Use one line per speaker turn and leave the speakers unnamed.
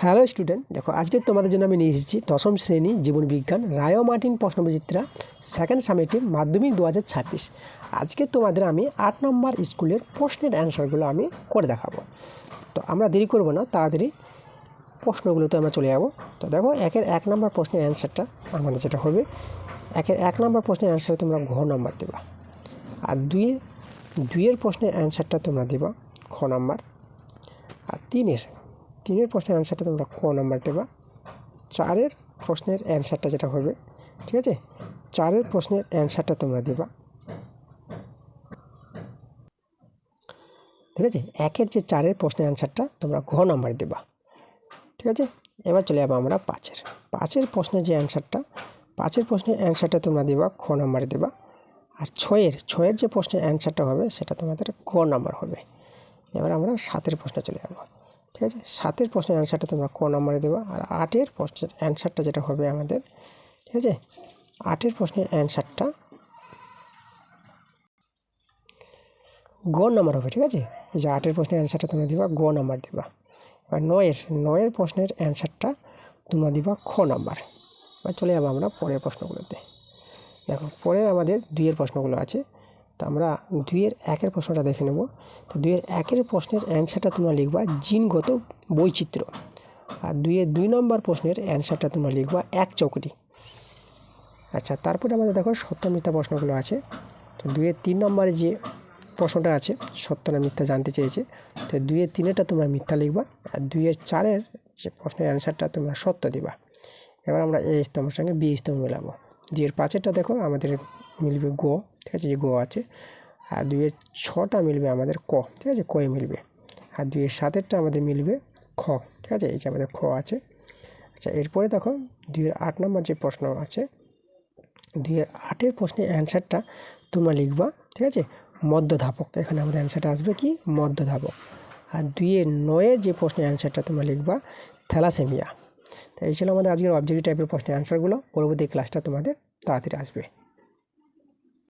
Hello student, দেখো আজকে তোমাদের জন্য আমি নিয়ে এসেছি দশম শ্রেণী জীবন বিজ্ঞান রায় মার্টিন প্রশ্নবিচিত্রা সেকেন্ড সামেটিভ মাধ্যমিক 2026। আজকে তোমাদের আমি 8 নম্বর স্কুলের প্রশ্নের অ্যান্সারগুলো আমি করে দেখাবো। তো আমরা দেরি করব না, তাড়াতাড়ি প্রশ্নগুলোতে আমরা চলে যাবো। তো দেখো একের 1 নম্বর প্রশ্নের অ্যান্সারটা আমাদের যেটা হবে, একের 1 নম্বর প্রশ্নের অ্যান্সারে তোমরা ঘ নম্বর দেবা, আর দুইয়ের প্রশ্নের অ্যান্সারটা তোমরা দেবা খ নম্বর, আর তিনের প্রশ্নের অ্যান্সারটা তোমরা ক নম্বর দেবা। 4 প্রশ্নের অ্যান্সারটা যেটা হবে, ঠিক আছে, 4 প্রশ্নের অ্যান্সারটা তোমরা দেবা, ঠিক আছে। একের যে 4 প্রশ্নের অ্যান্সারটা তোমরা ঘ নম্বর দেবা, ঠিক আছে। এবার চলে যাবো আমরা 5 প্রশ্নের যে অ্যান্সারটা, 5 প্রশ্নের অ্যান্সারটা তোমরা দেবা খ নম্বরে দেবা, আর 6 যে প্রশ্নের অ্যান্সারটা হবে সেটা তোমাদের ক নম্বর হবে। এবার আমরা 7 প্রশ্নে চলে যাবো, ঠিক আছে। 7 প্রশ্নের অ্যান্সারটা তোমরা ক নম্বরে দেবা, আর 8 প্রশ্নের অ্যান্সারটা যেটা হবে আমাদের, ঠিক আছে, 8 প্রশ্নের অ্যান্সারটা গ নম্বর হবে, ঠিক আছে। এই যে 8 প্রশ্নের অ্যান্সারটা তোমরা দিবা গ নম্বর দিবা। এবার 9 প্রশ্নের অ্যান্সারটা তোমরা দিবা খ নম্বর। এবার চলে যাবো আমরা পরের প্রশ্নগুলোতে। দেখো পরে আমাদের 2 প্রশ্নগুলো আছে, তো আমরা 2-1 প্রশ্নটা দেখে নেব। তো 2-1 প্রশ্নের অ্যান্সারটা তোমরা লিখবা জিনগত বৈচিত্র্য, আর 2 নম্বর প্রশ্নের অ্যান্সারটা তোমরা লিখবা এক চৌকটি। আচ্ছা, তারপরে আমাদের দেখো সত্য মিথ্যা প্রশ্নগুলো আছে। তো 2-3 নম্বরে যে প্রশ্নটা আছে সত্য না মিথ্যা জানতে চেয়েছে, তো 2-3টা তোমরা মিথ্যা লিখবা, আর 2-4 যে প্রশ্নের অ্যান্সারটা তোমরা সত্য দিবা। এবার আমরা এ স্তম্ভের সঙ্গে বি স্তম্ভ মেলাবো। 2-5টা দেখো আমাদের মিলবে গ, ঠিক আছে, যে গ আছে, আর 2-6টা মিলবে আমাদের ক, ঠিক আছে, কয়ে মিলবে, আর 2-7টা আমাদের মিলবে খ, ঠিক আছে, এই যে আমাদের খ আছে। আচ্ছা, এরপরে দেখো 2-8 নম্বর যে প্রশ্ন আছে, 2-8 প্রশ্নের অ্যান্সারটা তোমরা লিখবা, ঠিক আছে, মধ্যধাপক। এখানে আমাদের অ্যান্সারটা আসবে কি মধ্যধাপক। আর 2-9 যে প্রশ্নের অ্যান্সারটা তোমরা লিখবা থ্যালাসেমিয়া। তো এই ছিল আমাদের আজকের অবজেক্টিভ টাইপের প্রশ্নের অ্যান্সারগুলো। পরবর্তী ক্লাসটা তোমাদের তাড়াতাড়ি আসবে।